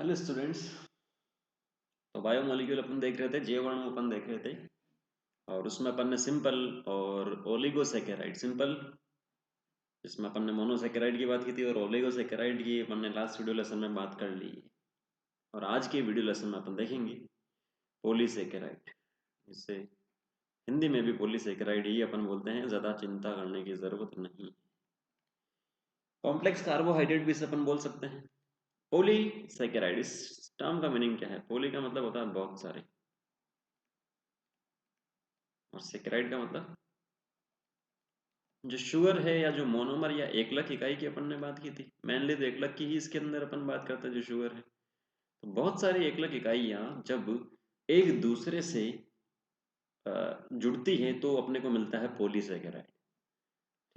Hello students. तो biomolecule अपन देख रहे थे, जैव अणु अपन देख रहे थे और उसमें अपन ने सिंपल और ओलिगोसैकेराइड, सिंपल जिसमें अपन ने मोनोसैकेराइड की बात की थी और ओलिगोसैकेराइड की अपन ने लास्ट वीडियो लेसन में बात कर ली है। और आज के वीडियो लेसन में अपन देखेंगे पॉलीसैकेराइड, जिससे हिंदी में भी पॉलीसैकेराइड ही अपन बोलते हैं, ज़्यादा चिंता करने की ज़रूरत नहीं। कॉम्प्लेक्स कार्बोहाइड्रेट भी इसे अपन बोल सकते हैं। पॉलीसैकेराइड, इस टर्म का मीनिंग क्या है? पॉली का मतलब होता है बहुत सारे, और सैकेराइड का मतलब जो शुगर है या जो मोनोमर या एकलक इकाई की अपन ने बात की थी, मेनली तो एकलक की ही इसके अंदर अपन बात करते हैं जो शुगर है। तो बहुत सारी एकलक इकाइयां जब एक दूसरे से जुड़ती हैं तो अपने को मिलता है पॉलीसैकेराइड।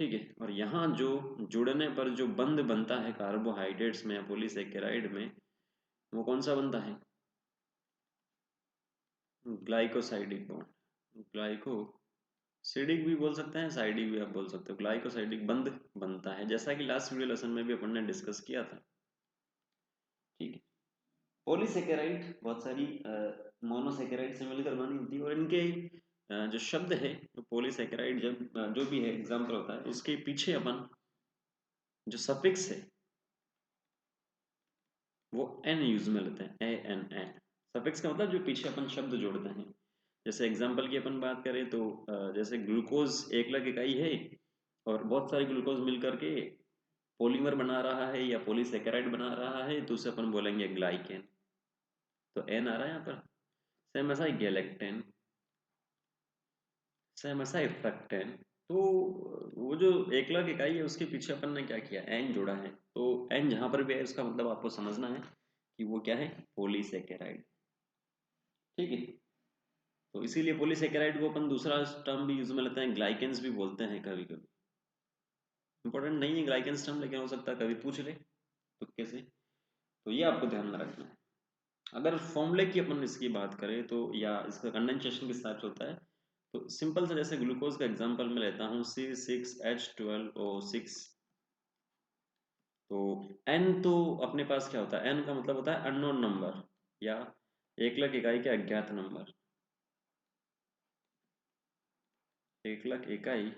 ठीक है, और यहाँ जो जुड़ने पर जो बंध बनता है कार्बोहाइड्रेट्स में या पॉलीसैकेराइड में, वो कौन सा बनता है? Glycosidic bond. ग्लाइकोसिडिक भी बोल सकते हैं, साइडिक भी आप बोल सकते हो। ग्लाइकोसाइडिक बंध बनता है, जैसा कि लास्ट वीडियो लेसन में भी अपन ने डिस्कस किया था। ठीक है, पॉलीसेकेराइड बहुत सारी मोनोसेकेराइड से मिलकर बनी होती है, और इनके जो शब्द है, जो पॉलीसेकेराइड जब जो भी है एग्जाम्पल होता है, उसके पीछे अपन जो सफिक्स है वो एन यूज में लेते हैं, ए एन। सफिक्स का मतलब जो पीछे अपन शब्द जोड़ते हैं। जैसे एग्जाम्पल की अपन बात करें तो जैसे ग्लूकोज एकलक इकाई है और बहुत सारे ग्लूकोज मिलकर के पॉलीमर बना रहा है या पॉलीसेकेराइड बना रहा है, तो उसे अपन बोलेंगे ग्लाइकेन। तो एन आ रहा है यहाँ पर। सेम ऐसा ही गैलेक्टेन, सेम ऐसा ही फ्रक्टेन। तो वो जो एकलक इकाई है उसके पीछे अपन ने क्या किया, एन जोड़ा है। तो एन जहां पर भी है उसका मतलब आपको समझना है कि वो क्या है, पॉलीसेकेराइड। ठीक है, तो इसीलिए पॉलीसेकेराइड को अपन दूसरा टर्म भी यूज में लेते हैं, ग्लाइकेंस भी बोलते हैं कभी कभी। इंपॉर्टेंट नहीं है ग्लाइकेंस टर्म, लेकिन हो सकता है कभी पूछ ले तुक्के से, तो ये आपको ध्यान में रखना है। अगर फॉर्मूले की अपन इसकी बात करें तो, या इसका कंडेंसेशन किस टाइप से होता है, तो सिंपल से जैसे ग्लूकोज का एग्जांपल मैं लेता हूँ C6H12O6। तो N तो अपने पास क्या होता है, N का मतलब होता है अननोन नंबर या एकलक इकाई के अज्ञात नंबर। एकलक इकाई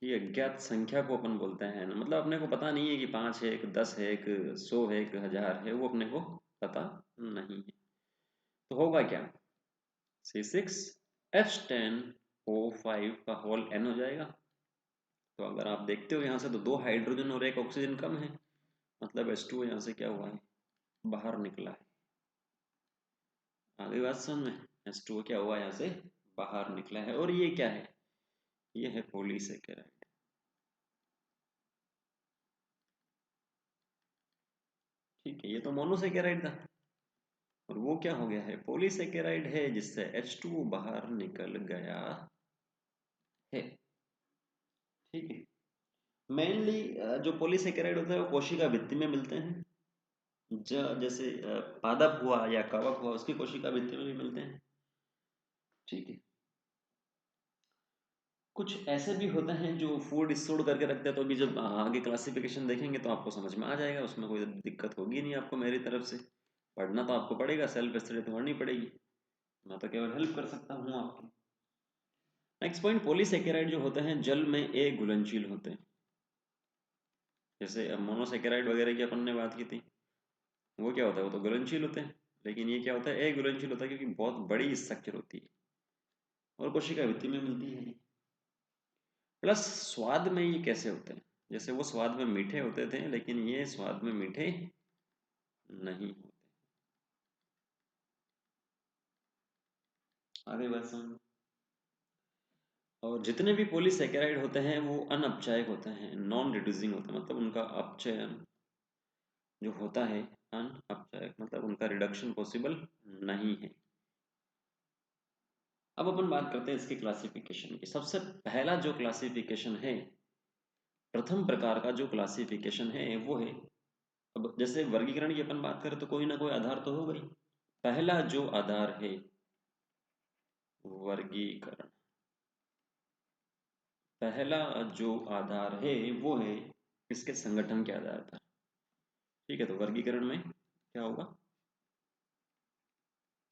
की अज्ञात संख्या को अपन बोलते हैं, मतलब अपने को पता नहीं है कि 5 है, एक 10 है, एक 100 है, एक 1000 है, वो अपने को पता नहीं है। तो होगा क्या, C6H10O5 का होल N हो जाएगा। तो अगर आप देखते हो यहाँ से तो दो हाइड्रोजन और एक ऑक्सीजन कम है, मतलब H2O यहाँ से क्या हुआ है, बाहर निकला है। आगे बात समझ में, H2O क्या हुआ, यहाँ से बाहर निकला है। और ये क्या है, ये है पॉलीसेकेराइड। ठीक है, ये तो मोनोसेकेराइड था, और वो क्या हो गया है, पॉलीसेकेराइड है, जिससे H2O बाहर निकल गया है। ठीक है, मेनली जो पॉलीसेकेराइड होता है वो कोशिका भित्ति में मिलते हैं। जैसे पादप हुआ या कवक हुआ, उसकी कोशिका भित्ति में भी मिलते हैं। ठीक है, कुछ ऐसे भी होते हैं जो फूड स्टोर करके रखते हैं, तो अभी जब आगे क्लासिफिकेशन देखेंगे तो आपको समझ में आ जाएगा, उसमें कोई दिक्कत होगी नहीं आपको मेरी तरफ से। पढ़ना तो आपको पड़ेगा, सेल्फ स्टडी तो करनी पड़ेगी, मैं तो केवल हेल्प कर सकता हूँ आपकी। नेक्स्ट पॉइंट, पॉलीसेकेराइड जो होते हैं जल में ए घुलनशील होते हैं। जैसे मोनोसेकेराइड वगैरह की अपन ने बात की थी, वो क्या होता है, वो तो घुलनशील होते हैं। लेकिन ये क्या होता है, ए घुलनशील होता है, क्योंकि बहुत बड़ी स्ट्रक्चर होती है और कोशिका भित्ति में मिलती है। प्लस स्वाद में ये कैसे होते हैं, जैसे वो स्वाद में मीठे होते थे, लेकिन ये स्वाद में मीठे नहीं होते। आगे बात समझ। और जितने भी पॉलीसेकेराइड होते हैं वो अनअपचायक होते हैं, नॉन रिड्यूसिंग होते हैं, मतलब उनका अपचयन जो होता है अनअपचायक, मतलब उनका रिडक्शन पॉसिबल नहीं है। अब अपन बात करते हैं इसके क्लासिफिकेशन की। सबसे पहला जो क्लासिफिकेशन है, प्रथम प्रकार का जो क्लासिफिकेशन है वो है, अब जैसे वर्गीकरण की अपन बात करें तो कोई ना कोई आधार तो होगा ही। पहला जो आधार है वर्गीकरण, पहला जो आधार है वो है इसके संगठन के आधार पर। ठीक है, तो वर्गीकरण में क्या होगा?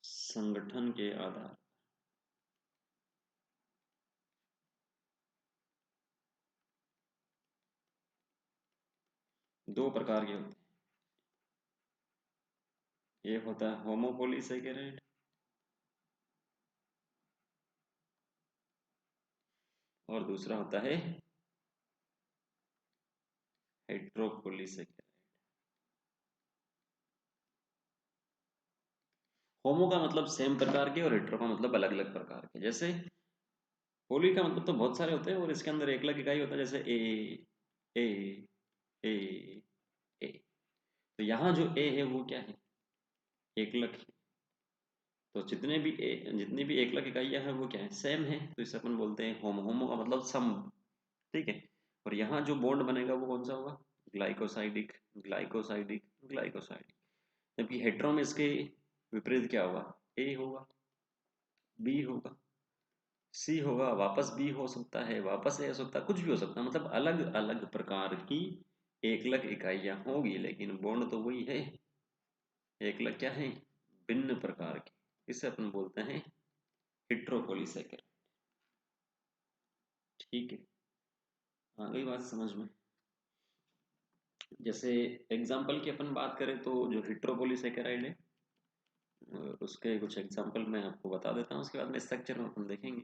संगठन के आधार। दो प्रकार के होते हैं, एक होता है होमोपोलीसेकेराइड और दूसरा होता है हेट्रोपोलीसेकेराइड। होमो का मतलब सेम प्रकार के और हेट्रो का मतलब अलग अलग प्रकार के। जैसे पोली का मतलब तो बहुत सारे होते हैं और इसके अंदर एक अलग इकाई होता है, जैसे ए ए ए। तो यहाँ जो ए है वो क्या है? एकलक है। तो जितनी भी एकलक इकाइयां हैं वो क्या है? सेम है। तो इसे अपन बोलते हैं होमो। होमो का मतलब सम। ठीक है। और यहाँ जो बॉन्ड बनेगा वो कौन सा होगा? Glycosidic glycosidic glycosidic. जबकि हेट्रो में इसके विपरीत क्या होगा? ए होगा, बी होगा, सी होगा, वापस बी हो सकता है, वापस ए हो सकता है, कुछ भी हो सकता है। मतलब अलग अलग प्रकार की एकलक इकाइयां होगी, लेकिन बॉन्ड तो वही है। एकलक क्या है? भिन्न प्रकार की। इसे अपन बोलते हैं हेट्रोपोलीसेकेराइड। ठीक है, आ गई बात समझ में? जैसे एग्जाम्पल की अपन बात करें तो जो हेट्रोपोलीसेकेराइड है, उसके कुछ एग्जाम्पल मैं आपको बता देता हूँ, उसके बाद में स्ट्रक्चर में अपन देखेंगे।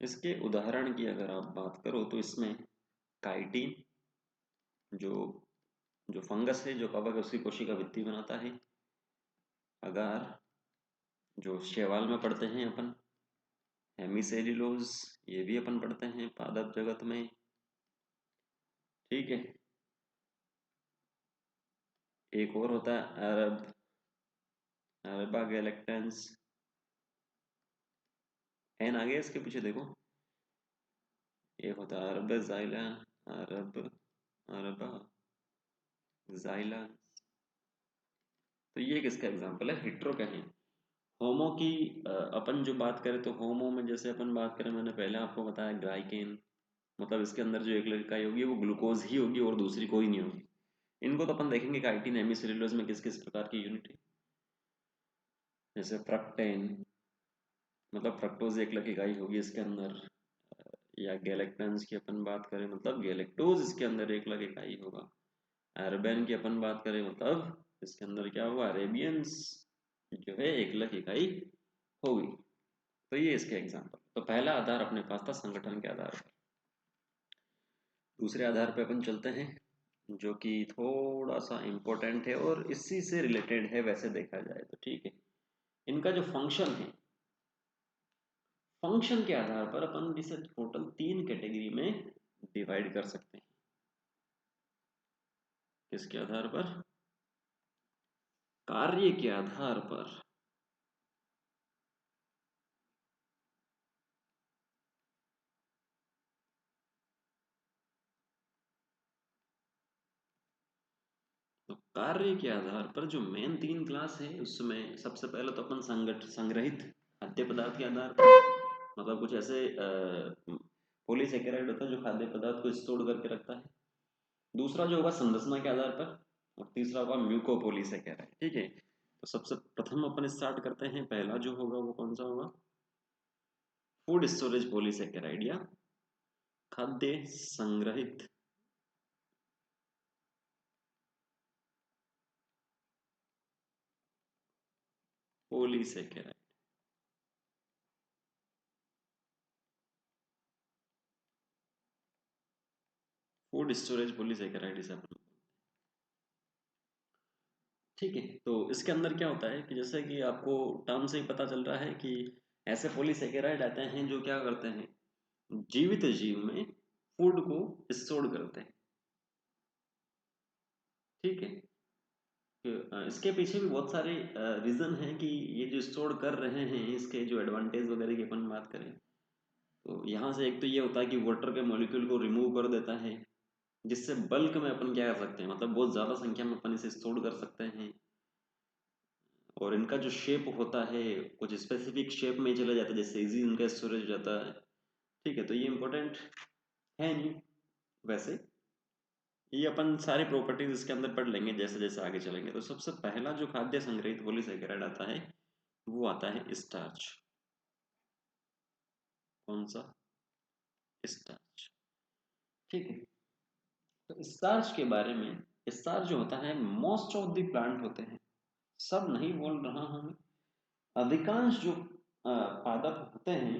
इसके उदाहरण की अगर आप बात करो तो इसमें काइटिन, जो जो फंगस है, जो कवक है, उसकी कोशिका भित्ति बनाता है। अगार, जो शैवाल में पढ़ते हैं अपन। हेमिसेल्यूलोज, ये भी अपन पढ़ते हैं पादप जगत में। ठीक है। एक और होता है अरबा गैलेक्टेंस। एन आ गया इसके पीछे देखो। एक होता है अरब जाइला, अरब अरबा जाइला। तो ये किसका एग्जाम्पल है? हेट्रो का है। होमो की अपन जो बात करें तो होमो में जैसे अपन बात करें, मैंने पहले आपको बताया ग्लाइकेन, मतलब इसके अंदर जो एक इकाई होगी वो ग्लूकोज ही होगी और दूसरी कोई नहीं होगी। इनको तो अपन देखेंगे काइटिन हेमिसेल्यूलोज में किस किस प्रकार की यूनिट है। जैसे फ्रक्टेन, मतलब फ्रक्टोज एक अलग इकाई होगी इसके अंदर। या गैलेक्टन्स की अपन बात करें मतलब गैलेक्टोज इसके अंदर एक अलग इकाई होगा। अरबेन की अपन बात करें मतलब इसके अंदर क्या होगा? अरेबियंस जो है एक अलग इकाई होगी। तो ये इसके एग्जाम्पल। तो पहला आधार अपने पास था संगठन के आधार पर। दूसरे आधार पर अपन चलते हैं, जो कि थोड़ा सा इम्पोर्टेंट है और इसी से रिलेटेड है वैसे देखा जाए तो। ठीक है। इनका जो फंक्शन है, फंक्शन के आधार पर अपन इसे टोटल 3 कैटेगरी में डिवाइड कर सकते हैं। किसके आधार पर? कार्य के आधार पर। तो कार्य के आधार पर जो मेन 3 क्लास है उसमें सबसे पहले तो अपन संग्रहित खाद्य पदार्थ के आधार पर, मतलब कुछ ऐसे पॉलीसेकेराइड होता है जो खाद्य पदार्थ को स्टोर करके रखता है। दूसरा जो होगा संरचना के आधार पर, और तीसरा होगा म्यूकोपॉलीसेकेराइड। ठीक है। तो सबसे प्रथम अपन स्टार्ट करते हैं। पहला जो होगा वो कौन सा होगा? फूड स्टोरेज पॉलीसेकेराइड या खाद्य संग्रहित पॉलीसेकेराइड। फूड स्टोरेज पॉलीसेकेराइड इसे अपन। ठीक है। तो इसके अंदर क्या होता है कि जैसे कि आपको टर्म से ही पता चल रहा है कि ऐसे पॉलीसेकेराइड आते हैं जो क्या करते हैं? जीवित जीव में फूड को स्टोर करते हैं। ठीक है। कि, इसके पीछे भी बहुत सारे रीजन हैं कि ये जो स्टोर कर रहे हैं इसके जो एडवांटेज वगैरह की अपन बात करें तो यहाँ से एक तो ये होता है कि वाटर के मॉलिक्यूल को रिमूव कर देता है, जिससे बल्क में अपन क्या कर सकते हैं, मतलब बहुत ज़्यादा संख्या में अपन इसे स्टोर कर सकते हैं। और इनका जो शेप होता है कुछ स्पेसिफिक शेप में चला जाता है, जैसे इजी इनका स्टोरेज हो जाता है। ठीक है। तो ये इम्पोर्टेंट है नहीं वैसे। ये अपन सारी प्रॉपर्टीज इसके अंदर पढ़ लेंगे जैसे जैसे आगे चलेंगे। तो सबसे पहला जो खाद्य संग्रहित पॉलीसेकेराइड आता है वो आता है स्टार्च। कौन सा? स्टार्च। ठीक है। तो स्टार्च के बारे में, स्टार्च जो होता है मोस्ट ऑफ द प्लांट होते हैं, सब नहीं बोल रहा हूं मैं, अधिकांश जो पादप होते हैं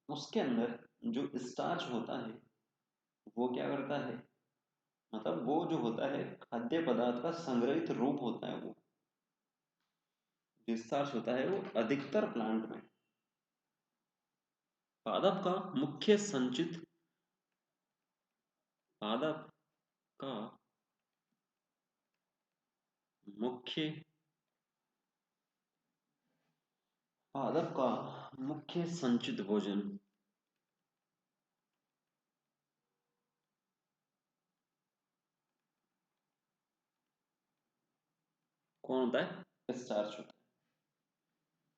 उसके अंदर जो स्टार्च होता है वो क्या करता है, मतलब वो जो होता है खाद्य पदार्थ का संग्रहित रूप होता है, वो जो स्टार्च होता है वो अधिकतर प्लांट में पादप का मुख्य संचित, पादप का मुख्य, पादप का मुख्य संचित भोजन कौन होता है? स्टार्च होता है।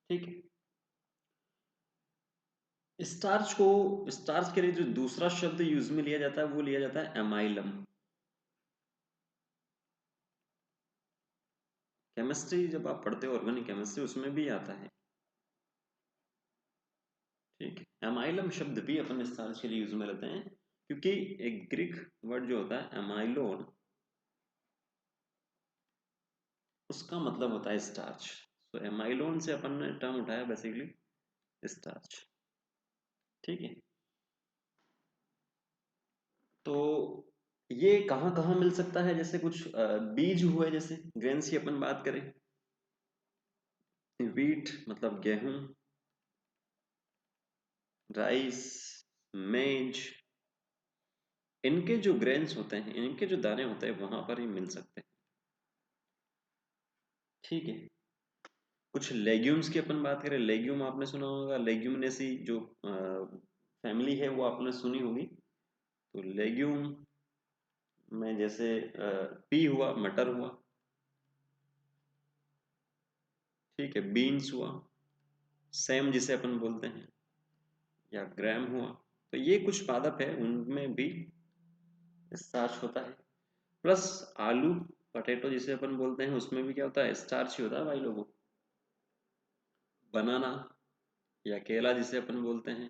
ठीक है। स्टार्च को, स्टार्च के लिए जो दूसरा शब्द यूज में लिया जाता है वो लिया जाता है एमाइलम। केमिस्ट्री जब आप पढ़ते हो ऑर्गेनिक केमिस्ट्री उसमें भी आता है। ठीक है। एमाइलम शब्द भी अपन स्टार्च के लिए यूज में लेते हैं क्योंकि एक ग्रीक वर्ड जो होता है एमाइलोन, उसका मतलब होता है स्टार्च। तो एमाइलोन से अपन ने टर्म उठाया बेसिकली स्टार्च। ठीक है। तो ये कहाँ कहाँ मिल सकता है, जैसे कुछ बीज हुए, जैसे ग्रेन्स की अपन बात करें, वीट मतलब गेहूं, राइस, मेज, इनके जो ग्रेन्स होते हैं, इनके जो दाने होते हैं वहां पर ही मिल सकते हैं। ठीक है। कुछ लेग्यूम्स की अपन बात करें, लेग्यूम आपने सुना होगा, लेग्यूमिनेसी जो फैमिली है वो आपने सुनी होगी। तो लेग्यूम में जैसे पी हुआ, मटर हुआ, ठीक है, बीन्स हुआ, सेम जिसे अपन बोलते हैं, या ग्राम हुआ। तो ये कुछ पादप है उनमें भी स्टार्च होता है। प्लस आलू, पटेटो जिसे अपन बोलते हैं उसमें भी क्या होता है, स्टार्च ही होता है भाई लोगों। बनाना या केला जिसे अपन बोलते हैं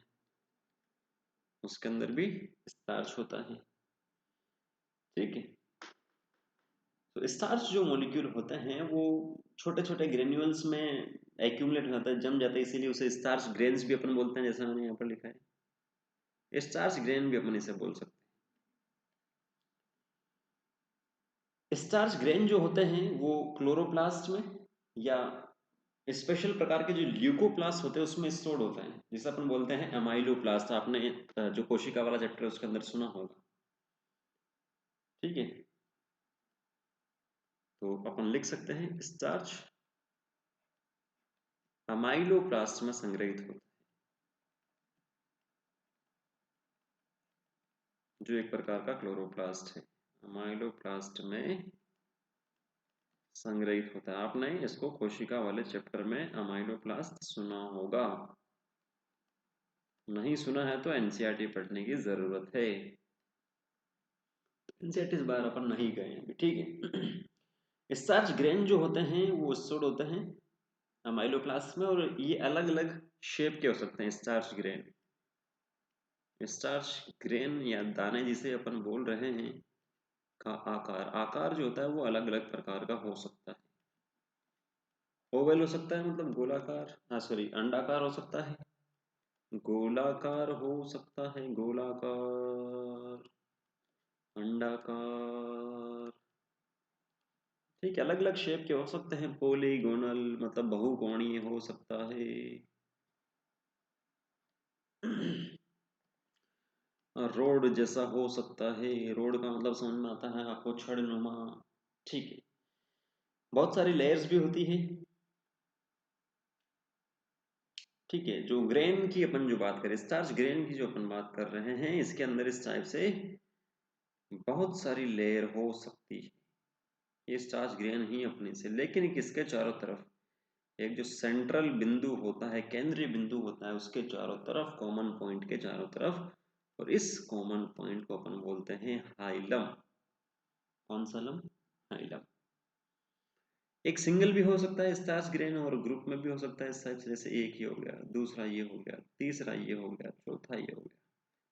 उसके अंदर भी स्टार्च होता है। ठीक है। तो स्टार्च जो मॉलिक्यूल होते हैं वो छोटे छोटे ग्रेन्यूल्स में एक्यूमुलेट हो जाता है, जम जाता है, इसीलिए उसे स्टार्च ग्रेन्स भी अपन बोलते हैं, जैसा मैंने यहाँ पर लिखा है स्टार्च ग्रेन भी अपन इसे बोल सकते हैं। स्टार्च ग्रेन जो होते हैं वो क्लोरोप्लास्ट में या स्पेशल प्रकार के जो ल्यूकोप्लास्ट होते हैं उसमें स्टोर्ड होते हैं, जिसे अपन बोलते हैं अमाइलोप्लास्ट। आपने जो कोशिका वाला चैप्टर है उसके अंदर सुना होगा। ठीक है। तो अपन लिख सकते हैं स्टार्च अमाइलोप्लास्ट में संग्रहित होता है, जो एक प्रकार का क्लोरोप्लास्ट है, अमाइलोप्लास्ट में संग्रहित होता है। आपने इसको कोशिका वाले चैप्टर में अमाइलोप्लास्ट सुना होगा, नहीं सुना है तो एनसीईआरटी पढ़ने की जरूरत है। एनसीईआरटी इस बार अपन नहीं गए हैं अभी। ठीक है। स्टार्च ग्रेन जो होते हैं वो स्टोर्ड होते हैं अमाइलोप्लास्ट में, और ये अलग अलग शेप के हो सकते हैं स्टार्च ग्रेन। स्टार्च ग्रेन या दाने जिसे अपन बोल रहे हैं का आकार, आकार जो होता है वो अलग अलग प्रकार का हो सकता है। ओवल हो सकता है, मतलब गोलाकार, हाँ सॉरी अंडाकार हो सकता है, गोलाकार हो सकता है, गोलाकार, अंडाकार। ठीक है। अलग अलग शेप के हो सकते हैं, पोलीगोनल मतलब बहुकोणीय हो सकता है, रोड जैसा हो सकता है, रोड का मतलब समझ में आता है आपको, छड़ नुमा। ठीक है। बहुत सारी लेयर्स भी होती है। ठीक है। जो ग्रेन की अपन जो बात करें, स्टार्च ग्रेन की जो अपन बात कर रहे हैं, इसके अंदर इस टाइप से बहुत सारी लेयर हो सकती है। ये स्टार्च ग्रेन ही अपने से, लेकिन किसके चारों तरफ एक जो सेंट्रल बिंदु होता है, केंद्रीय बिंदु होता है, उसके चारों तरफ, कॉमन पॉइंट के चारों तरफ, और इस कॉमन पॉइंट को अपन बोलते हैं हाइलम। कॉन्सोलम हाइलम। एक सिंगल भी हो सकता है स्टार्च ग्रेन और ग्रुप में भी हो सकता है इस टाइप से, जैसे एक ही हो गया, दूसरा ये हो गया, तीसरा ये हो गया, चौथा ये हो गया।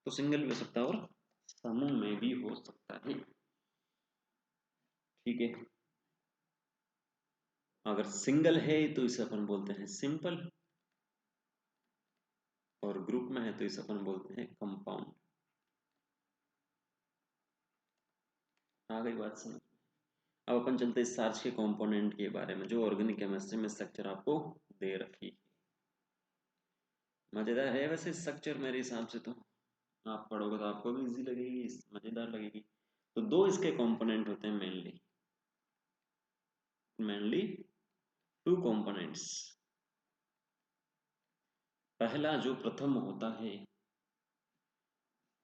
तो सिंगल भी हो सकता है और समूह में भी हो सकता है। ठीक है, अगर सिंगल है तो इसे अपन बोलते हैं सिंपल, और ग्रुप में है तो इसे अपन बोलते हैं कंपाउंड। आ गई बात समझ। अब अपन चलते हैं स्टार्च के कंपोनेंट के बारे में, जो ऑर्गेनिक केमिस्ट्री में स्ट्रक्चर आपको दे रखी है। मजेदार है वैसे स्ट्रक्चर, मेरे हिसाब से तो आप पढ़ोगे तो आपको भी इजी लगेगी, मजेदार लगेगी। तो दो इसके कंपोनेंट होते हैं मेनली, मेनली टू कंपोनेंट्स। पहला जो प्रथम होता है,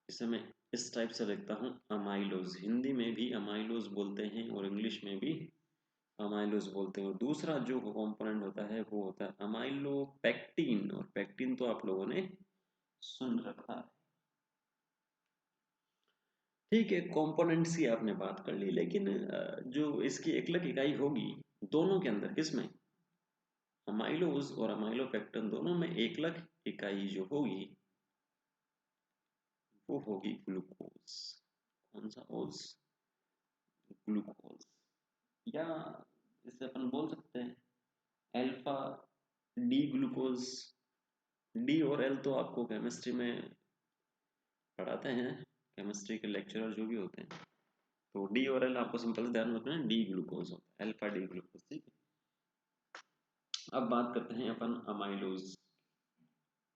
इसे मैं इस टाइप से लिखता हूँ अमाइलोज। हिंदी में भी अमाइलोज बोलते हैं और इंग्लिश में भी अमाइलोज बोलते हैं। और दूसरा जो कंपोनेंट होता है वो होता है अमाइलोपेक्टिन, और पेक्टिन तो आप लोगों ने सुन रखा है। ठीक है, कंपोनेंट्स की आपने बात कर ली, लेकिन जो इसकी एकलक इकाई होगी दोनों के अंदर, किसमें, अमाइलोज और अमाइलोपेक्टिन दोनों में एकलक इकाई जो होगी वो होगी ग्लूकोज। कौन सा ओज, ग्लूकोज। या इसे अपन बोल सकते हैं अल्फा डी ग्लूकोज। डी और एल तो आपको केमिस्ट्री में पढ़ाते हैं, केमिस्ट्री के लेक्चरर जो भी होते हैं। तो डी और एल आपको सिंपल से ध्यान रखना है, डी ग्लूकोज होता है, अल्फा डी ग्लूकोज। ठीक है, अब बात करते हैं अपन अमाइलोज,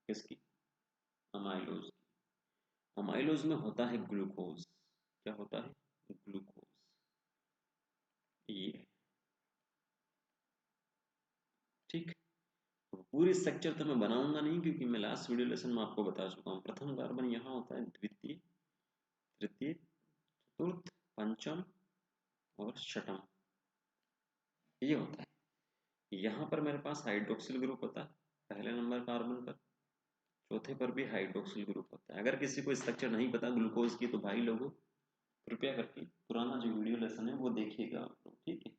किसकी, अमाइलोज। अमाइलोज में होता है ग्लूकोज। क्या होता है, ग्लूकोज। ये ठीक। पूरी स्ट्रक्चर तो मैं बनाऊंगा नहीं, क्योंकि मैं लास्ट वीडियो लेसन में आपको बता चुका हूँ। प्रथम कार्बन यहाँ होता है, द्वितीय, तृतीय, चतुर्थ, पंचम और छठम, ये होता है। यहाँ पर मेरे पास हाइड्रोक्सिल ग्रुप होता है पहले नंबर कार्बन पर, चौथे पर भी हाइड्रोक्सिल ग्रुप होता है। अगर किसी को स्ट्रक्चर नहीं पता ग्लूकोज की, तो भाई लोगों कृपया करके पुराना जो वीडियो लेसन है वो देखिएगा आप लोग। ठीक है,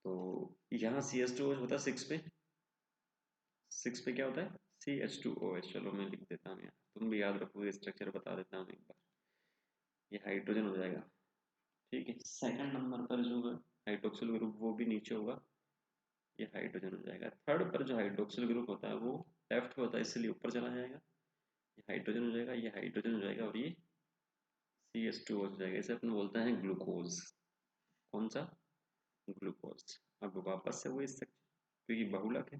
तो यहाँ CH2OH होता है 6 पे, 6 पे क्या होता है, CH2OH। चलो मैं लिख देता हूँ यहाँ, तुम भी याद रखोगे, स्ट्रक्चर बता देता हूँ एक बार। ये हाइड्रोजन हो जाएगा। ठीक है, सेकंड नंबर पर जो है हाइड्रोक्सिल ग्रुप वो भी नीचे होगा, ये हाइड्रोजन हो जाएगा। थर्ड पर जो हाइड्रोक्सिल ग्रुप होता है वो लेफ्ट में होता है, इसलिए ऊपर चला जाएगा, ये हाइड्रोजन हो जाएगा, ये हाइड्रोजन हो जाएगा, और ये CH2 हो जाएगा। इसे अपन बोलते हैं ग्लूकोज। कौन सा, ग्लूकोज। अब वापस से वही स्ट्रक्चर, क्योंकि बहुलक है।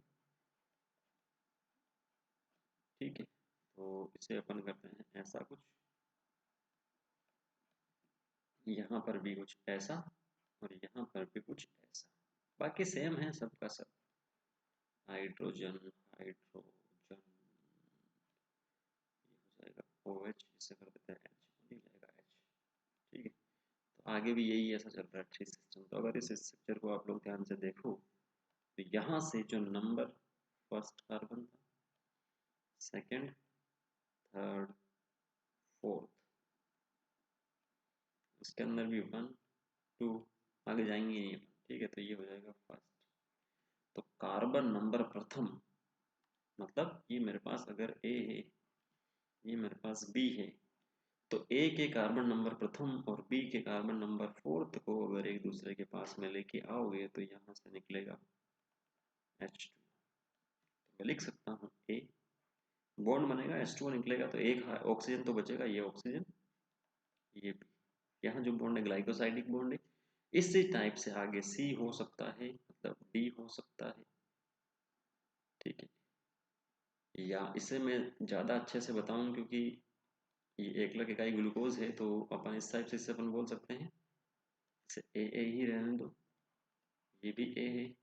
ठीक है, तो इसे अपन करते हैं ऐसा कुछ, यहाँ पर भी कुछ ऐसा, और यहाँ पर भी कुछ ऐसा। बाकी सेम है सबका सब, हाइड्रोजन, हाइड्रोजन, ये हो जाएगा OH, इसे कर देते हैं H, नहीं जाएगा H। ठीक है, तो आगे भी यही ऐसा चल रहा है ट्री सिस्टम। तो अगर इस स्ट्रक्चर को आप लोग ध्यान से देखो, तो यहाँ से जो नंबर फर्स्ट कार्बन था, सेकंड, थर्ड, फोर्थ, उसके अंदर भी 1 2, आगे जाएंगे नहीं अपन। ठीक है, तो ये हो जाएगा फर्स्ट। तो कार्बन नंबर प्रथम, मतलब ये मेरे पास अगर A है, ये मेरे पास B है, तो A के कार्बन नंबर प्रथम और B के कार्बन नंबर फोर्थ को अगर एक दूसरे के पास में लेके आओगे, तो यहाँ से निकलेगा H2। तो मैं लिख सकता हूँ A, बॉन्ड बनेगा, H2O निकलेगा, तो एक ऑक्सीजन तो बचेगा, ये ऑक्सीजन, ये B। यहाँ जो बॉन्ड है ग्लाइकोसाइडिक बॉन्ड है। इसी टाइप से आगे C हो सकता है, मतलब D हो सकता है। ठीक है, या इसे मैं ज़्यादा अच्छे से बताऊं, क्योंकि ये एकलक इकाई ग्लूकोज है, तो अपन इस टाइप से इसे अपन बोल सकते हैं, इसे ए ही रहने दो, ये भी ए है,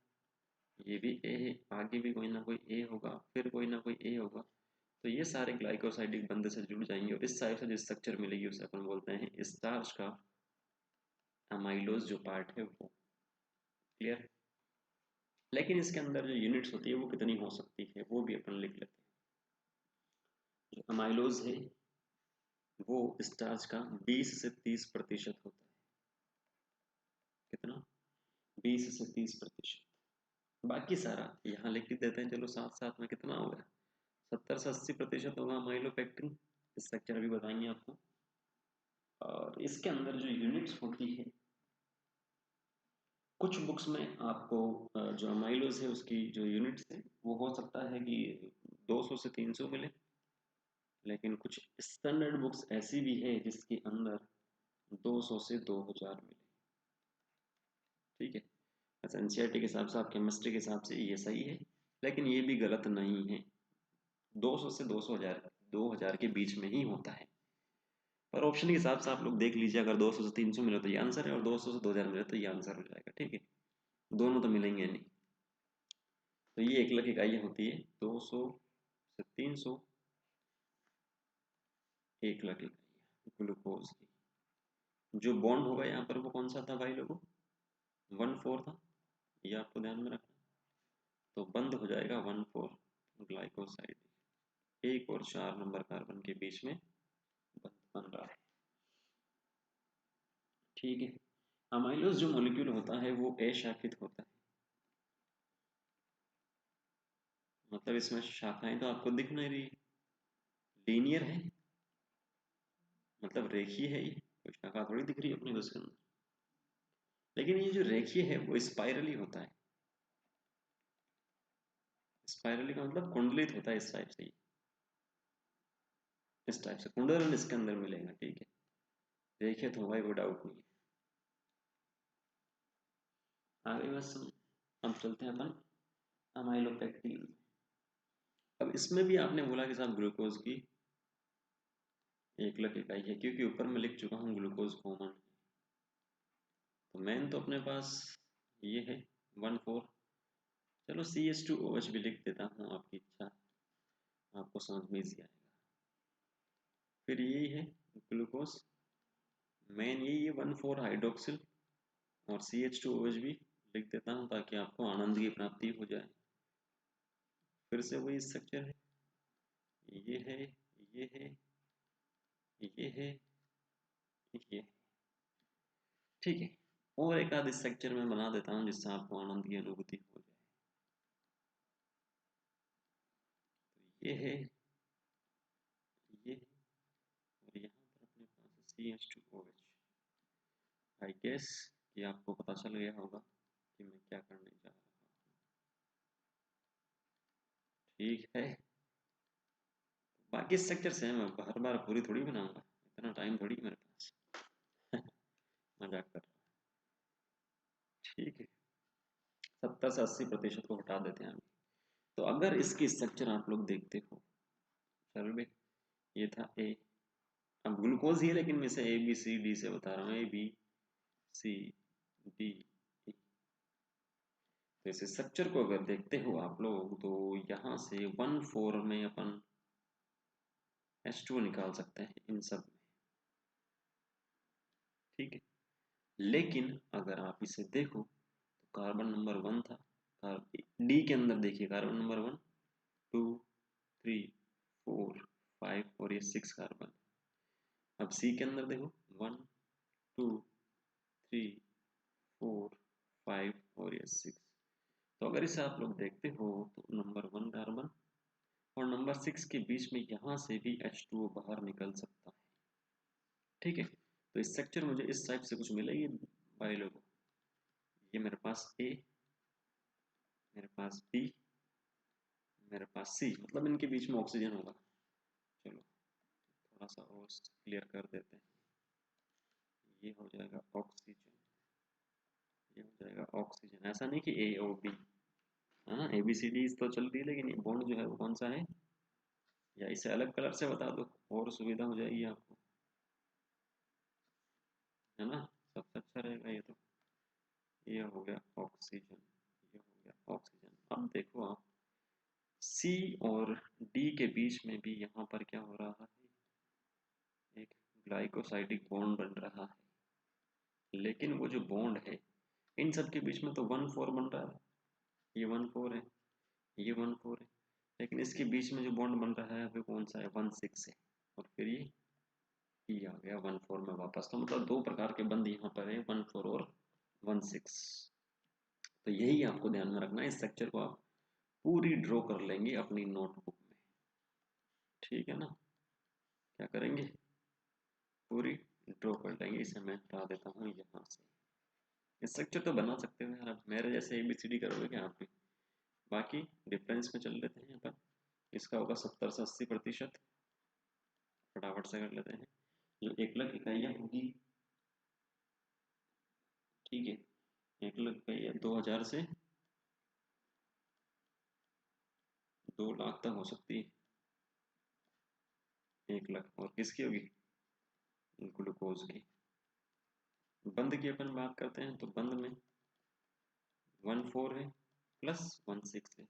ये भी ए है, आगे भी कोई ना कोई ए होगा, फिर कोई ना कोई ए होगा। तो ये सारे ग्लाइकोसाइडिक बंधन से जुड़ जाएंगे, और इस टाइप से जो स्ट्रक्चर मिलेगी उसे अपन बोलते हैं स्टार्च का अमाइलोज जो पार्ट है वो। क्लियर। लेकिन इसके अंदर जो यूनिट्स होती है वो कितनी हो सकती है वो भी अपन लिख लेते हैं। जो अमाइलोज है वो स्टार्च का 20 से 30% होता है। कितना? 20 से 30%। बाकी सारा यहाँ लिख देते हैं, चलो साथ साथ में कितना होगा, 70 से 80% होगा माइलोपेक्टिन। स्ट्रक्चर अभी बताएंगे आपको। और इसके अंदर जो यूनिट्स होती है, कुछ बुक्स में आपको जो अमाइलोज है उसकी जो यूनिट्स है वो हो सकता है कि 200 से 300 मिले, लेकिन कुछ स्टैंडर्ड बुक्स ऐसी भी है जिसके अंदर 200 से 2000 मिले। ठीक है, अच्छा एनसीईआरटी के हिसाब से, आप केमिस्ट्री के हिसाब से ये सही है, लेकिन ये भी गलत नहीं है। 200 से 2000 के बीच में ही होता है। पर ऑप्शन के हिसाब से आप लोग देख लीजिए, अगर 200 से 300 मिले तो ये आंसर है, और 200 से 2000 मिले तो ये आंसर हो जाएगा। ठीक है, दोनों तो मिलेंगे नहीं। तो ये एकलक इकाइयाँ होती है 200 से 300 एकलक इकाइयाँ ग्लूकोज की। जो बॉन्ड होगा यहाँ पर वो कौन सा था भाई लोगों? 1,4 था, ये आपको ध्यान में रखना। तो बंद हो जाएगा 1,4 ग्लाइकोसाइड, 1 और 4 नंबर कार्बन के बीच में बंध बन रहा है। ठीक है, अमाइलोज जो मॉलिक्यूल होता है वो अशाखित होता है, मतलब इसमें शाखाएं तो आपको दिख नहीं रही, लीनियर है, मतलब रेखीय है, ये कोई शाखा थोड़ी दिख रही है अपने को इसके अंदर। लेकिन ये जो रेखीय है वो स्पाइरली होता है। स्पाइरली का मतलब कुंडलित होता है, इस टाइप से, इस टाइप से कुंडलन इसके अंदर मिलेगा। ठीक है, रेखीय तो भाई वो डाउट नहीं है। आगे बस हम चलते हैं अपन अमाइलोपेक्टिन। अब इसमें भी आपने बोला कि साहब ग्लूकोज की एकलक इकाई है, क्योंकि ऊपर में लिख चुका हूँ ग्लूकोज कॉमन है। तो मेन तो अपने पास ये है 1,4। चलो CH2OH भी लिख देता हूँ, आपकी इच्छा, आपको समझ में इजी आएगा। फिर यही है ग्लूकोज, मेन यही है 1,4 हाइड्रोक्सिल, और CH2OH भी लिख देता हूँ ताकि आपको आनंद की प्राप्ति हो जाए। फिर से वही स्ट्रक्चर है, ये है, ये है, ये है, ये। ठीक है, और एक आध स्ट्रक्चर में बना देता हूँ जिससे आपको आनंद की अनुभूति हो जाए। तो ये है, ये है, और यहाँ पर अपने पास CH2OH। आई गेस कि आपको पता चल गया होगा कि मैं क्या करने जा रहा हूँ। ठीक है, बाकी स्ट्रक्चर से मैं हर बार पूरी थोड़ी बनाऊंगा, इतना टाइम थोड़ी मेरे पास। मजाक कर रहा हूँ। ठीक है, 70 से 80% को हटा देते हैं अभी। तो अगर इसकी स्ट्रक्चर आप लोग देखते हो, चलो भाई, ये था ए, अब ग्लूकोज ही है लेकिन मैं इसे ABCD से बता रहा हूँ, ABCD। तो इस स्ट्रक्चर को अगर देखते हो आप लोग, तो यहाँ से 1,4 में अपन H2 निकाल सकते हैं इन सब में। ठीक है, लेकिन अगर आप इसे देखो तो कार्बन नंबर 1 था, डी के अंदर देखिए कार्बन नंबर 1, 2, 3, 4, 5 और ये 6 कार्बन। अब सी के अंदर देखो 1, 2, 3, 4, 5 और ये 6। तो अगर इसे आप लोग देखते हो तो नंबर 1 कार्बन और नंबर 6 के बीच में यहाँ से भी H2O बाहर निकल सकता है। ठीक है, तो स्ट्रक्चर मुझे इस टाइप से कुछ मिलेगी भाई लोगों। ये मेरे पास ए, मेरे पास बी, मेरे पास सी, मतलब इनके बीच में ऑक्सीजन होगा। चलो थोड़ा सा और क्लियर कर देते हैं। ये हो जाएगा ऑक्सीजन, ये हो जाएगा ऑक्सीजन। ऐसा नहीं कि ए और बी, हाँ ABCD तो चल रही है, लेकिन ये बॉन्ड जो है वो कौन सा है, या इसे अलग कलर से बता दो और सुविधा हो जाएगी आपको, है ना, सबसे अच्छा रहेगा ये तो। ये हो गया ऑक्सीजन, ये हो गया ऑक्सीजन। अब देखो आप, सी और डी के बीच में भी यहाँ पर क्या हो रहा है, एक ग्लाइकोसाइडिक बॉन्ड बन रहा है। लेकिन वो जो बॉन्ड है इन सब के बीच में तो 1,4 बन रहा है, ये 1,4 है, ये 1,4 है, लेकिन इसके बीच में जो बॉन्ड बन रहा है वो कौन सा है, 1,6 है। और फिर ये ये आ गया 1,4 में वापस। तो मतलब दो प्रकार के बंद यहाँ पर है, 1,4 और 1,6। तो यही आपको ध्यान में रखना है। इस स्ट्रक्चर को आप पूरी ड्रॉ कर लेंगे अपनी नोटबुक में, ठीक है ना। क्या करेंगे, पूरी ड्रॉ कर लेंगे। इसे मैं हटा देता हूँ यहाँ से। स्ट्रक्चर तो बना सकते हो यार आप, मेरे जैसे ABCD करोगे क्या आप भी। बाकी डिफरेंस में चल लेते हैं अपन। इसका होगा 70 से 80%। फटाफट से कर लेते हैं। जो 1 लाख इकाइयाँ होगी, ठीक है, 1 लाख इकाइयाँ 2,000 से 2 लाख तक हो सकती है। 1 लाख और किसकी होगी, ग्लूकोज की। बंद की अपन बात करते हैं तो बंद में 1,4 है प्लस 1,6 है।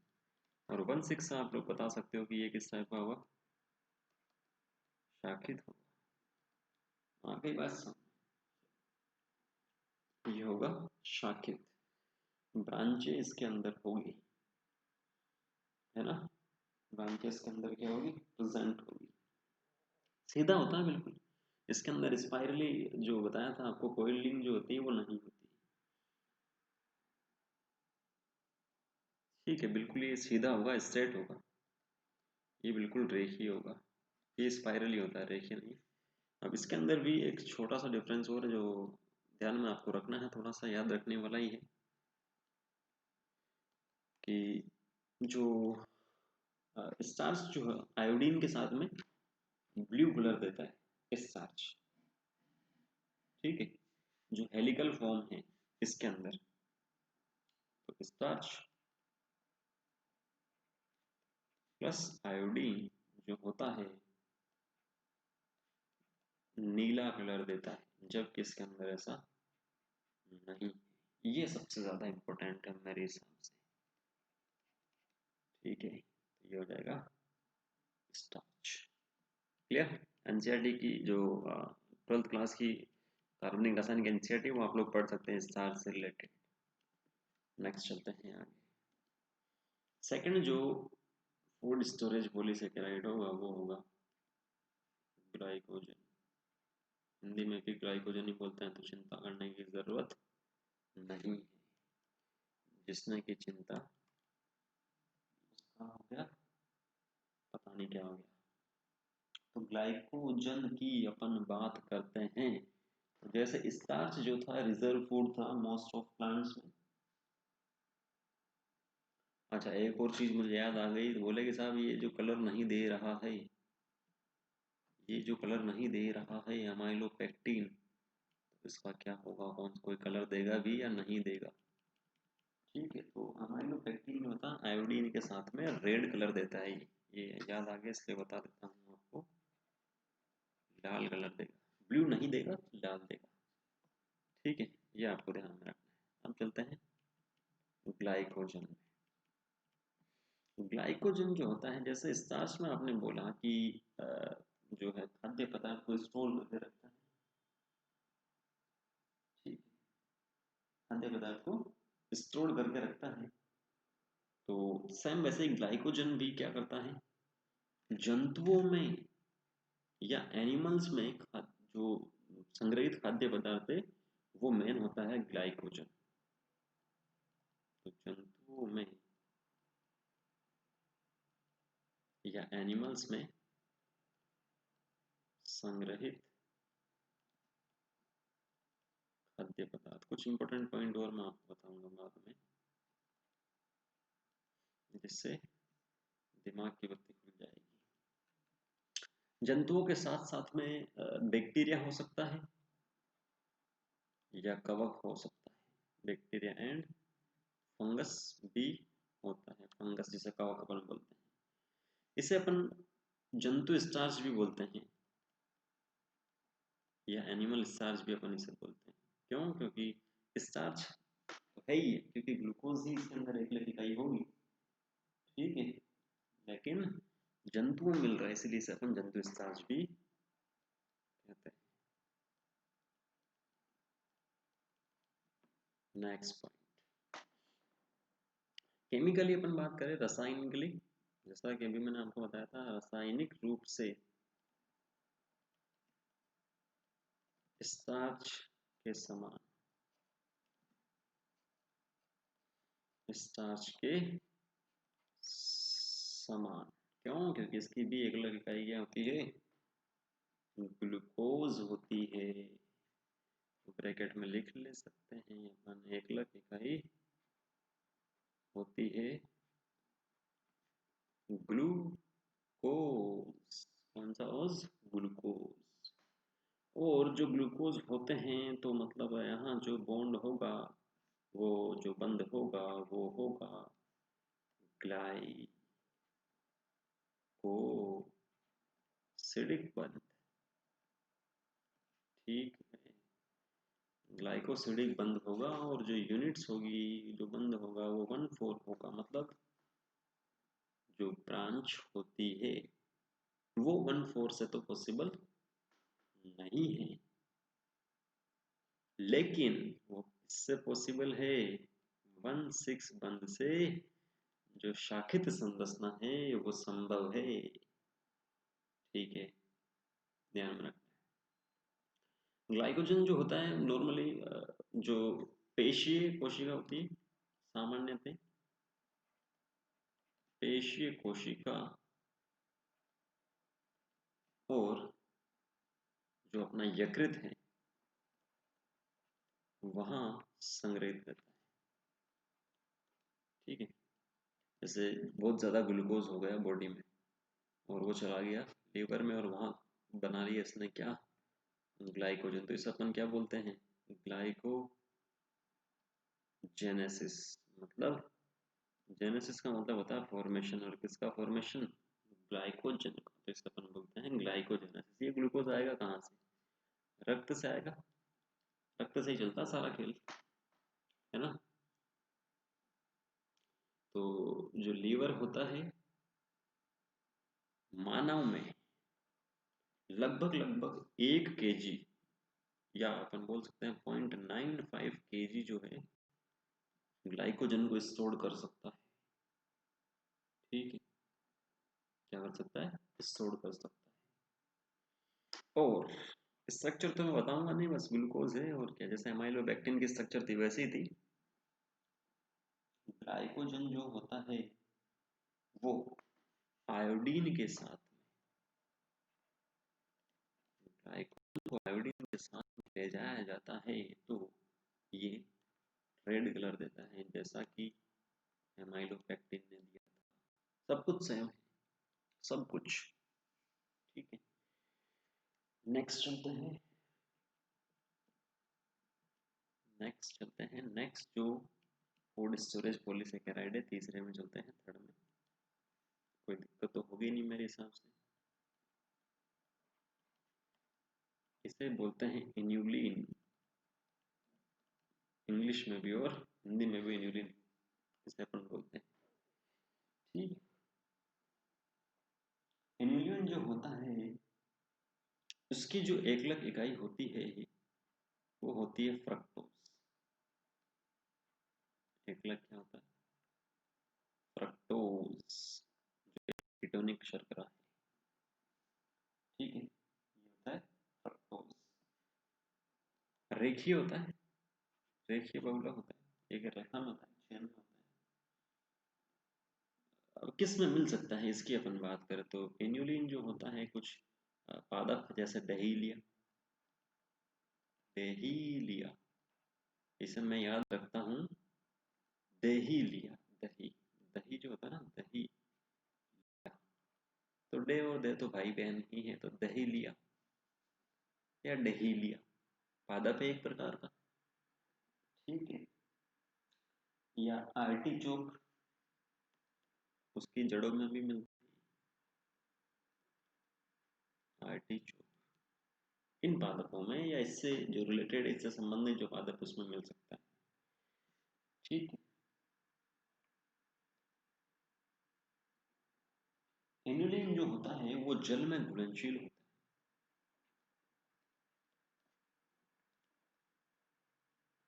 और 1,6 आप लोग बता सकते हो कि ये किस टाइप का होगा, शाखित होगा। आगे बात सुन, ये होगा शाखित, ब्रांचें इसके अंदर होगी, है ना। ब्रांचें इसके अंदर क्या होगी, प्रेजेंट होगी। सीधा होता है बिल्कुल। इसके अंदर स्पाइरली जो बताया था आपको, कोइलिंग जो होती है वो नहीं होती। ठीक है, बिल्कुल ये सीधा होगा, स्ट्रेट होगा। ये बिल्कुल रेखीय होगा। ये स्पाइरल ही होता है, रेखीय नहीं। अब इसके अंदर भी एक छोटा सा डिफरेंस और है जो ध्यान में आपको रखना है, थोड़ा सा याद रखने वाला ही है कि जो स्टार्च जो है आयोडीन के साथ में ब्लू कलर देता है स्टार्च, ठीक है। जो हेलिकल फॉर्म है इसके अंदर, तो स्टार्च प्लस आयोडीन जो होता है नीला कलर देता है, जबकि इसके अंदर ऐसा नहीं। ये सबसे ज्यादा इंपॉर्टेंट है मेरे हिसाब से, ठीक है। तो ये हो जाएगा स्टार्च। क्लियर। एनसीईआरटी की जो 12th क्लास की कार्बनिक रासायनिक एनसीईआरटी वो आप लोग पढ़ सकते हैं स्टार्च से रिलेटेड। नेक्स्ट चलते हैं आगे। सेकंड जो फूड स्टोरेज पॉलीसेकेराइड होगा वो होगा ग्लाइकोजन। हिंदी में भी ग्लाइकोजन ही बोलते हैं, तो चिंता करने की जरूरत नहीं है। जिसने की चिंता उसका हो गया, पता नहीं क्या हो गया। तो ग्लाइकोजन की अपन बात करते हैं, तो जैसे स्टार्च जो था रिजर्व फूड था मोस्ट ऑफ प्लांट्स में। अच्छा, एक और चीज मुझे याद आ गई, तो बोले कि साहब ये जो कलर नहीं दे रहा है, ये जो कलर नहीं दे रहा है अमाइलोपेक्टिन, तो इसका क्या होगा, कौन कोई कलर देगा भी या नहीं देगा। ठीक है, तो अमाइलोपेक्टिन जो होता है आयोडीन के साथ में रेड कलर देता है। ये याद आ गया, इसलिए बता देता हूँ आपको। लाल कलर देगा, ब्लू नहीं देगा, लाल देगा। ठीक है, ये आपको ध्यान में रखना है। अब चलते हैं ग्लाइकोजन में। ग्लाइकोजन जो होता है, जैसे स्टार्च में आपने बोला कि जो है खाद्य पदार्थ को स्टोर करके रखता है, ठीक है, खाद्य पदार्थ को स्टोर करके रखता है। तो सेम वैसे ही ग्लाइकोजन भी क्या करता है, जंतुओं में या एनिमल्स में जो संग्रहित खाद्य पदार्थ है वो मेन होता है ग्लाइकोजन। तो जंतुओं में या एनिमल्स में संग्रहित खाद्य पदार्थ, कुछ इंपॉर्टेंट पॉइंट और मैं आपको बताऊंगा बाद में, जिससे दिमाग की बत्ती खुल जाएगी। जंतुओं के साथ साथ में बैक्टीरिया हो सकता है या कवक हो सकता है। बैक्टीरिया एंड फंगस भी होता है, फंगस जिसे कवक अपन बोलते हैं। इसे अपन जंतु स्टार्च भी बोलते हैं या एनिमल स्टार्च भी अपन इसे बोलते हैं। क्यों, क्योंकि स्टार्च तो है ही है, क्योंकि ग्लूकोज ही इसके अंदर एक इकाई होगी, ठीक है। लेकिन जंतुओं में मिल रहा है, इसलिए इसे अपन जंतु स्टार्च भी कहते हैं। नेक्स्ट पॉइंट, केमिकली अपन बात करें, रासायनिकली, जैसा कि अभी मैंने आपको बताया था, रासायनिक रूप से स्टार्च के समान, स्टार्च के समान। क्यों? क्योंकि इसकी भी एक अलग इकाई क्या होती है? ग्लूकोज होती है। तो ब्रैकेट में लिख ले सकते हैं अपन, एक अलग इकाई होती है ग्लूकोज। कौन सा ओज? ग्लूकोज। और जो ग्लूकोज होते हैं तो मतलब यहाँ जो बॉन्ड होगा, वो जो बंद होगा वो होगा ग्लाइकोसिडिक बंध। ठीक है, ग्लाइकोसिडिक बंद होगा और जो यूनिट्स होगी, जो बंद होगा वो 1,4 होगा। मतलब जो ब्रांच होती है वो 1,4 से तो पॉसिबल नहीं है, लेकिन वो इससे पॉसिबल है 1,6 बंद से। जो शाखित संरचना है वो संभव है। ठीक है, ध्यान में रखना। ग्लाइकोजन जो होता है नॉर्मली जो पेशीय कोशिका होती है, सामान्यतः पेशीय कोशिका और जो अपना यकृत है वहां संग्रहित रहता है। ठीक है, जैसे बहुत ज्यादा ग्लूकोज हो गया बॉडी में और वो चला गया लीवर में और वहां बना लिया इसने क्या? ग्लाइकोजन। तो इसे अपन क्या बोलते हैं? ग्लाइकोजेनेसिस। मतलब जेनेसिस का मतलब होता है फॉर्मेशन, और किसका फॉर्मेशन? ग्लाइकोजन का। तो इसे अपन बोलते हैं ग्लाइकोजेनेसिस। ये ग्लूकोज आएगा कहाँ से? रक्त से आएगा। रक्त से ही चलता सारा खेल, है ना? तो जो लीवर होता है मानव में लगभग लगभग 1 kg, या अपन बोल सकते हैं 0.95 kg जो है ग्लाइकोजन को स्टोर कर सकता है। ठीक है, क्या कर सकता है? स्टोर कर सकता है। और स्ट्रक्चर तो मैं बताऊंगा नहीं, बस ग्लूकोज है और क्या। जैसे अमाइलोपेक्टिन की स्ट्रक्चर थी वैसे ही थी। ग्लाइकोजन जो होता है वो आयोडीन के साथ, ग्लाइकोजन को आयोडीन के साथ ले जाया जाता है तो ये रेड कलर देता है, जैसा कि एमाइलोपेक्टिन ने दिया था। सब कुछ सेम है, सब कुछ। ठीक है, नेक्स्ट चलते हैं। नेक्स्ट जो फूड स्टोरेज पॉलीसेकेराइड है, तीसरे में चलते हैं, थर्ड में। कोई दिक्कत तो होगी नहीं मेरे हिसाब से। इसे बोलते हैं इन्यूलिन, इंग्लिश में भी और हिंदी में भी इन्यूलिन इसे अपन बोलते हैं। ठीक, इन्यूलिन जो होता है उसकी जो एकलक इकाई होती है वो होती है फ्रक्टोज। एकलक क्या होता है? फ्रक्टोज, कीटोनिक शर्करा है। ठीक है, ये होता है फ्रक्टोज। रेखीय होता है, रेखीय बहुलक होता है, एक रेखा में होता है, चेन में होता है। अब किस में मिल सकता है इसकी अपन बात करें तो इन्यूलिन जो होता है कुछ पादप जैसे दहीलिया, दहीलिया, इसे मैं याद रखता हूँ, दहीलिया। दही, दही जो होता है ना, दही। तो डे और दे तो भाई बहन ही है, तो दहीलिया या डहीलिया पादप है एक प्रकार का। ठीक है, या आर्टिचोक, उसकी जड़ों में भी मिलती है आर्टिचोक। इन पादपों में या इससे जो रिलेटेड, इससे संबंधित जो पादप उसमें मिल सकता है। ठीक है, इन्युलिन जो होता है वो जल में घुलनशील होता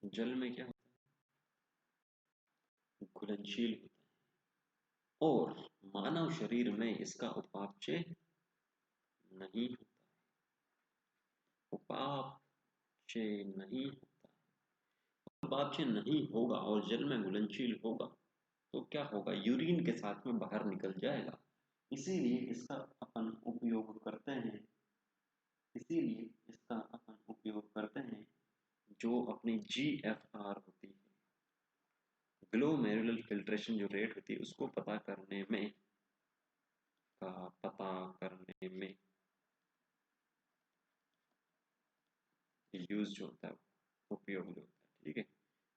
है। जल में क्या होता है? घुलनशील होता है। और मानव शरीर में इसका उपापचय नहीं होता है। उपाप नहीं होता है। अब आपसे नहीं होगा और जल में घुलनशील होगा तो क्या होगा, यूरिन के साथ में बाहर निकल जाएगा। इसीलिए इसका अपन उपयोग करते हैं, इसीलिए इसका अपन उपयोग करते हैं जो अपनी GFR होती है, ग्लोमेरुलर फिल्ट्रेशन जो रेट होती है उसको पता करने में यूज जो होता है, उपयोग जो होता है, ठीक है,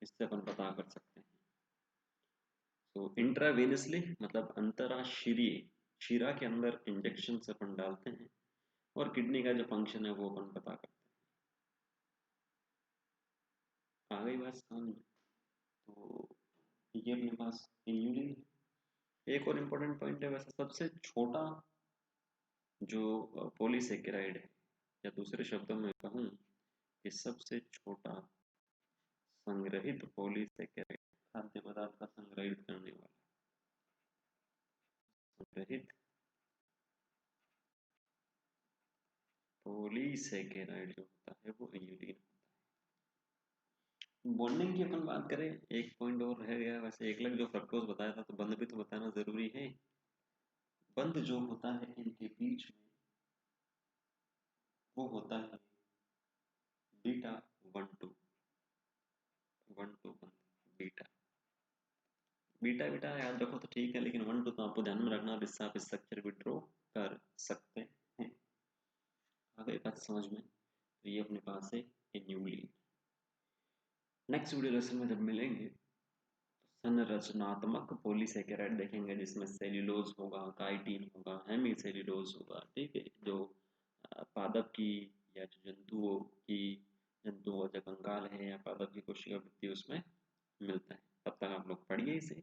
इससे अपन पता कर सकते हैं। तो इंट्रावेनसली मतलब अंतराशिरीय, शिरा के अंदर इंजेक्शन से अपन डालते हैं और किडनी का जो फंक्शन है वो अपन पता करते हैं। आ गई बात समझ में? तो ये अपने पास इंसुलिन है। एक और इम्पोर्टेंट पॉइंट है, वैसे सबसे छोटा जो पॉलीसेकेराइड है, या दूसरे शब्दों में कहूँ कि सबसे छोटा संग्रहित पॉलीसेकेराइड, खाद्य पदार्थ का संग्रहित करने वाला संग्रहित पॉलीसेकेराइड जो होता है वो इंसुलिन। बॉन्डिंग की अपन बात करें, एक पॉइंट और रह गया, वैसे एक लग जो फ्रक्टोज बताया था तो बंध भी तो बताना जरूरी है। बंध जो होता है इनके बीच में वो होता है बीटा 1 2 बंध, बीटा बीटा बीटा याद रखो तो ठीक है, लेकिन 1 2 तो आपको ध्यान में रखना, जिससे आप स्ट्रक्चर भी ड्रॉ कर सकते हैं। आ गई बात समझ में? तो ये अपने पास है इन्यूलिन। नेक्स्ट वीडियो लेसन में जब मिलेंगे संरचनात्मक पॉलीसेकेराइड देखेंगे, जिसमें सेल्यूलोज होगा, काइटिन होगा, हेमीसेल्यूलोज होगा, ठीक है, जो पादप की या जो जंतुओं का जो कंकाल है या पादप की कोशिका वृद्धि उसमें मिलता है। तब तक आप लोग पढ़िए इसे,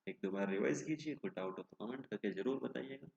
एक दो बार रिवाइज कीजिए, कोई डाउट हो तो कमेंट करके जरूर बताइएगा।